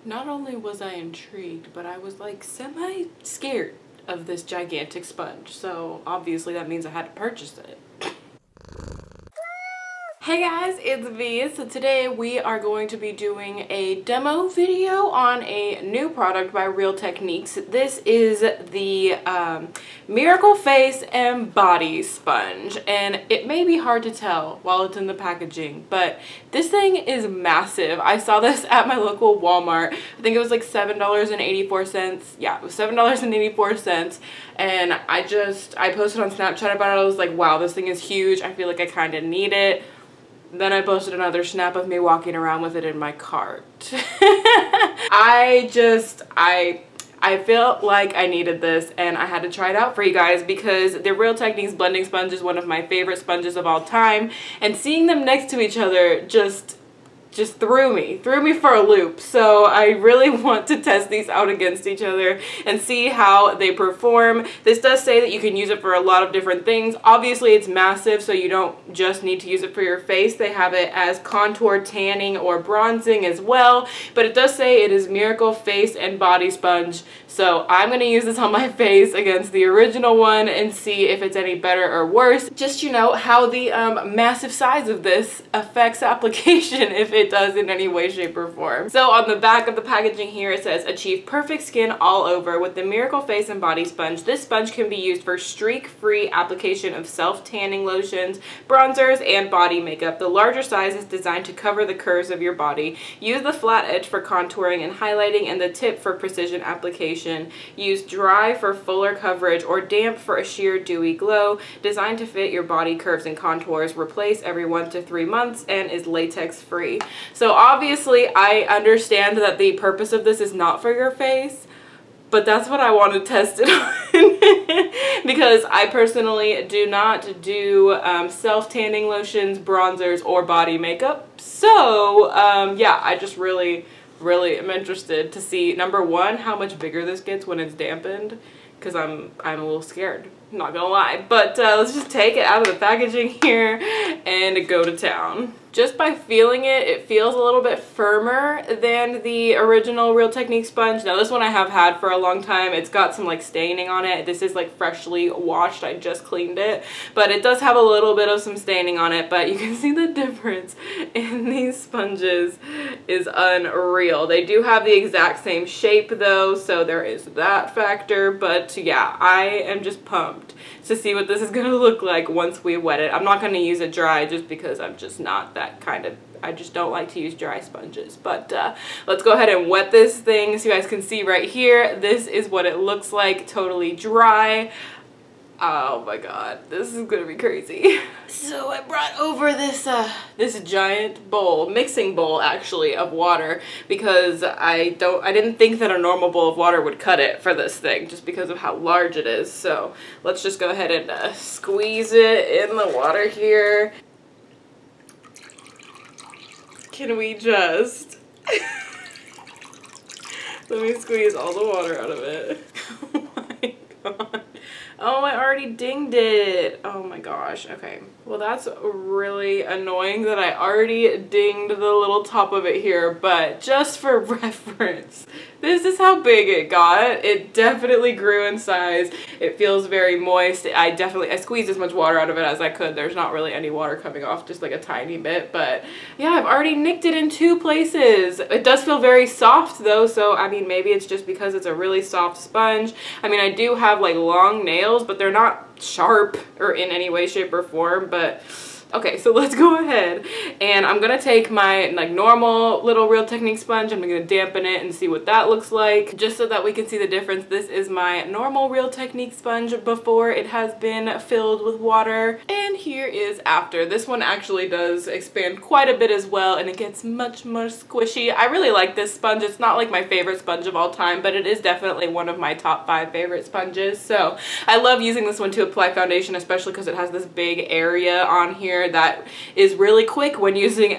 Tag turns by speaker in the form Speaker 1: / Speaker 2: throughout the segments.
Speaker 1: Not only was I intrigued, but I was like semi-scared of this gigantic sponge. So obviously that means I had to purchase it. Hey guys, it's V. So today we are going to be doing a demo video on a new product by Real Techniques. This is the Miracle Face and Body Sponge, and it may be hard to tell while it's in the packaging, but this thing is massive. I saw this at my local Walmart. I think it was like $7.84. Yeah, it was $7.84, and I posted on Snapchat about it. I was like, wow, this thing is huge. I feel like I kind of need it. Then I posted another snap of me walking around with it in my cart. I felt like I needed this and I had to try it out for you guys because the Real Techniques blending sponge is one of my favorite sponges of all time, and seeing them next to each other just threw me for a loop. So I really want to test these out against each other and see how they perform. This does say that you can use it for a lot of different things. Obviously it's massive, so you don't just need to use it for your face. They have it as contour, tanning, or bronzing as well, but it does say it is Miracle Face and Body Sponge. So I'm gonna use this on my face against the original one and see if it's any better or worse. Just, you know, how the massive size of this affects application, if it does in any way, shape, or form. So on the back of the packaging here it says, achieve perfect skin all over with the Miracle Face and Body Sponge. This sponge can be used for streak-free application of self-tanning lotions, bronzers, and body makeup. The larger size is designed to cover the curves of your body. Use the flat edge for contouring and highlighting and the tip for precision application. Use dry for fuller coverage or damp for a sheer dewy glow. Designed to fit your body curves and contours. Replace every 1 to 3 months and is latex free. So obviously I understand that the purpose of this is not for your face, but that's what I want to test it on because I personally do not do self-tanning lotions, bronzers, or body makeup. So yeah, I just really am interested to see, number one, how much bigger this gets when it's dampened, because I'm a little scared, not gonna lie. But let's just take it out of the packaging here and go to town. Just by feeling it, it feels a little bit firmer than the original Real Techniques sponge. Now this one I have had for a long time. It's got some like staining on it. This is like freshly washed. I just cleaned it. But it does have a little bit of some staining on it. But you can see the difference in these sponges is unreal. They do have the exact same shape though, so there is that factor. But yeah, I am just pumped to see what this is going to look like once we wet it. I'm not going to use it dry just because I'm just not that kind of, I just don't like to use dry sponges. But let's go ahead and wet this thing so you guys can see right here. This is what it looks like, totally dry. Oh my god, this is gonna be crazy. So I brought over this this giant bowl, mixing bowl actually, of water because I didn't think that a normal bowl of water would cut it for this thing just because of how large it is. So let's just go ahead and squeeze it in the water here. Can we just let me squeeze all the water out of it. Oh my god. Oh, I already dinged it. Oh my gosh. Okay. Well, that's really annoying that I already dinged the little top of it here, but just for reference, this is how big it got. It definitely grew in size. It feels very moist. I squeezed as much water out of it as I could. There's not really any water coming off, just like a tiny bit, but yeah, I've already nicked it in 2 places. It does feel very soft though, so I mean, maybe it's just because it's a really soft sponge. I mean, I do have like long nails, but they're not sharp or in any way, shape, or form. But okay, so let's go ahead and I'm gonna take my like normal little Real Techniques sponge. I'm gonna dampen it and see what that looks like, just so that we can see the difference. This is my normal Real Techniques sponge before it has been filled with water, and here is after. This one actually does expand quite a bit as well, and it gets much more squishy. I really like this sponge. It's not like my favorite sponge of all time, but it is definitely one of my top 5 favorite sponges. So I love using this one to apply foundation, especially because it has this big area on here applicationer that is really quick when using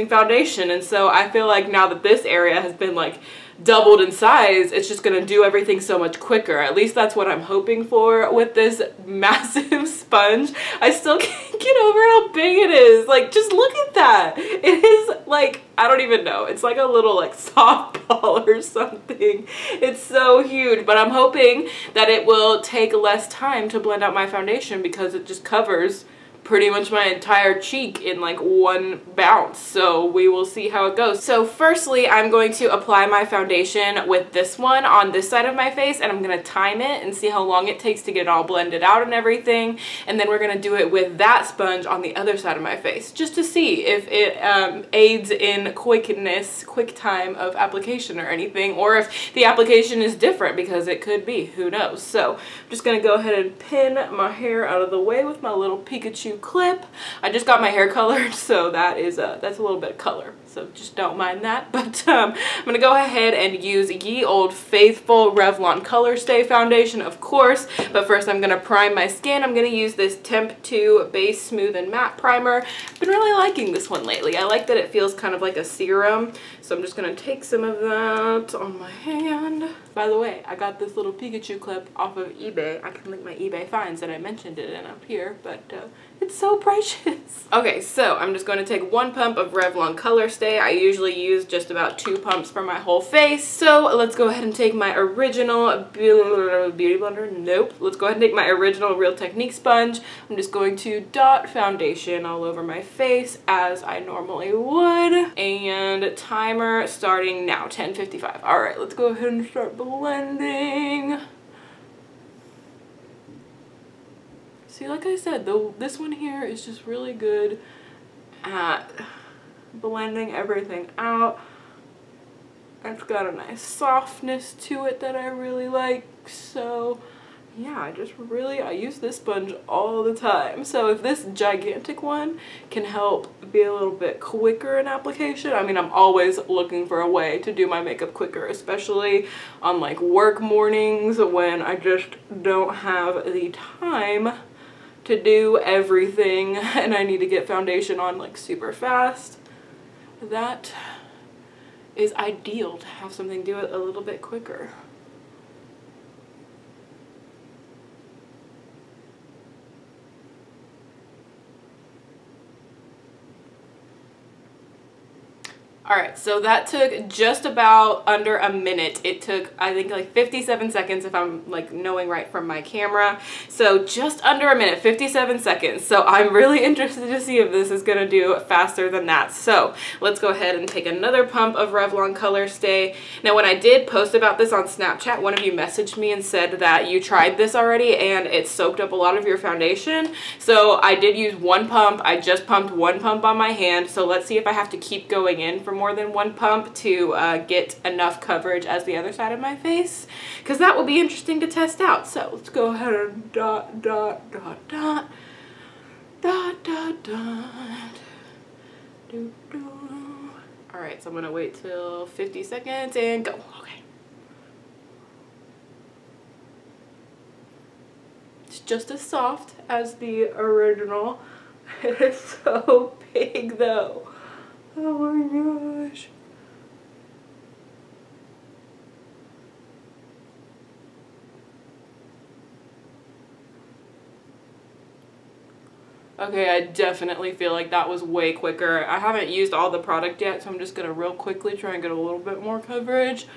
Speaker 1: foundation. And so I feel like now that this area has been like doubled in size, it's just gonna do everything so much quicker. At least that's what I'm hoping for with this massive sponge. I still can't get over how big it is. Like, just look at that. It is like, I don't even know. It's like a little like softball or something. It's so huge, but I'm hoping that it will take less time to blend out my foundation because it just covers pretty much my entire cheek in like one bounce. So we will see how it goes. So firstly, I'm going to apply my foundation with this one on this side of my face, and I'm gonna time it and see how long it takes to get it all blended out and everything. And then we're gonna do it with that sponge on the other side of my face, just to see if it aids in quick time of application or anything, or if the application is different, because it could be, who knows. So I'm just gonna go ahead and pin my hair out of the way with my little Pikachu clip. I just got my hair colored, so that's a little bit of color, so just don't mind that. But I'm gonna go ahead and use Ye Old Faithful Revlon Color Stay foundation, of course. But first I'm gonna prime my skin. I'm gonna use this Temp 2 Base Smooth and Matte Primer. I've been really liking this one lately. I like that it feels kind of like a serum, so I'm just gonna take some of that on my hand. By the way, I got this little Pikachu clip off of eBay. I can link my eBay finds that I mentioned it in up here, but it's so precious. Okay, so I'm just going to take 1 pump of Revlon Color Stay. I usually use just about 2 pumps for my whole face. So let's go ahead and take my original beauty blender. Nope. Let's go ahead and take my original Real Technique sponge. I'm just going to dot foundation all over my face as I normally would. And timer starting now, 10:55. All right, let's go ahead and start blending. See, like I said, this one here is just really good at blending everything out. It's got a nice softness to it that I really like. So yeah, I use this sponge all the time. So if this gigantic one can help be a little bit quicker in application, I mean, I'm always looking for a way to do my makeup quicker, especially on like work mornings when I just don't have the time to do everything and I need to get foundation on like super fast. That is ideal to have something do it a little bit quicker. Alright, so that took just about under a minute. It took, I think, like 57 seconds if I'm like knowing right from my camera. So just under a minute, 57 seconds. So I'm really interested to see if this is going to do faster than that. So let's go ahead and take another pump of Revlon Color Stay. Now when I did post about this on Snapchat, one of you messaged me and said that you tried this already and it soaked up a lot of your foundation. So I did use 1 pump. I just pumped 1 pump on my hand. So let's see if I have to keep going in for more than 1 pump to get enough coverage as the other side of my face, because that will be interesting to test out. So let's go ahead and dot, dot, dot, dot, dot, dot, dot, do, do. All right, so I'm gonna wait till 50 seconds and go. Okay. It's just as soft as the original. It's so big though. Oh my gosh. Okay, I definitely feel like that was way quicker. I haven't used all the product yet, so I'm just gonna real quickly try and get a little bit more coverage.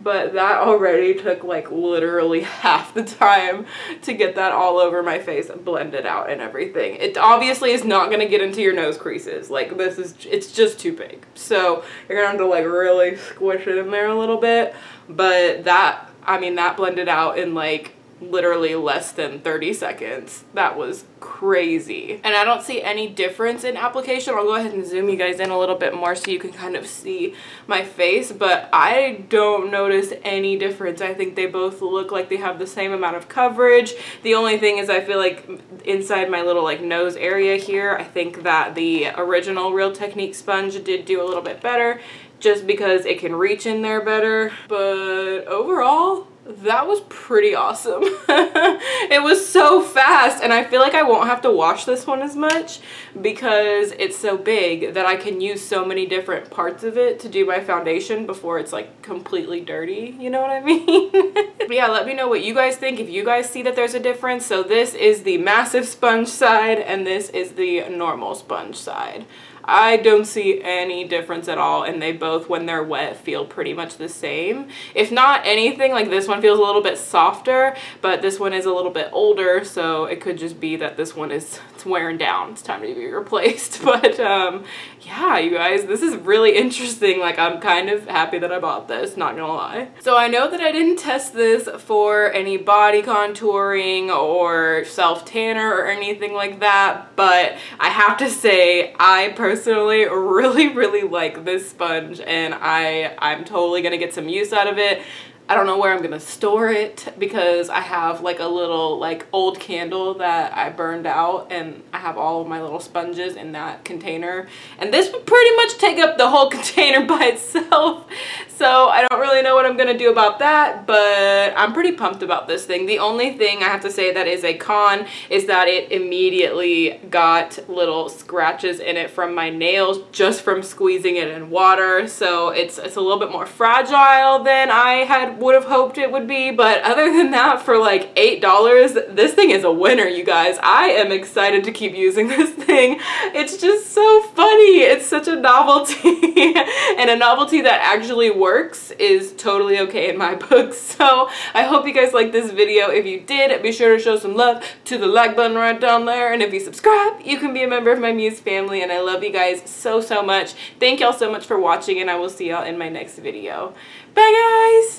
Speaker 1: But that already took like literally half the time to get that all over my face blended out and everything. It obviously is not going to get into your nose creases. Like it's just too big. So you're going to have to like really squish it in there a little bit. But that, I mean, that blended out in like literally less than 30 seconds. That was crazy. And I don't see any difference in application. I'll go ahead and zoom you guys in a little bit more so you can kind of see my face, but I don't notice any difference. I think they both look like they have the same amount of coverage. The only thing is I feel like inside my little like nose area here, I think that the original Real Technique sponge did do a little bit better just because it can reach in there better. But overall, that was pretty awesome. It was so fast, and I feel like I won't have to wash this one as much because it's so big that I can use so many different parts of it to do my foundation before it's like completely dirty, you know what I mean? But yeah, let me know what you guys think, if you guys see that there's a difference. So this is the massive sponge side and this is the normal sponge side. I don't see any difference at all, and they both, when they're wet, feel pretty much the same. If not anything, like this one feels a little bit softer, but this one is a little bit older, so it could just be that this one is, it's wearing down. It's time to be replaced. But yeah, you guys, this is really interesting. Like, I'm kind of happy that I bought this, not gonna lie. So I know that I didn't test this for any body contouring or self-tanner or anything like that, but I have to say, I personally really like this sponge, and I'm totally gonna get some use out of it. I don't know where I'm gonna store it because I have like a little like old candle that I burned out, and I have all of my little sponges in that container, and this would pretty much take up the whole container by itself. So I don't really know what I'm gonna do about that, but I'm pretty pumped about this thing. The only thing I have to say that is a con is that it immediately got little scratches in it from my nails just from squeezing it in water. So it's a little bit more fragile than I would have hoped it would be. But other than that, for like $8, this thing is a winner, you guys. I am excited to keep using this thing. It's just so funny. It's such a novelty and a novelty that actually works is totally okay in my book. So I hope you guys liked this video. If you did, be sure to show some love to the like button right down there, and if you subscribe, you can be a member of my Muse family, and I love you guys so much. Thank y'all so much for watching, and I will see y'all in my next video. Bye guys!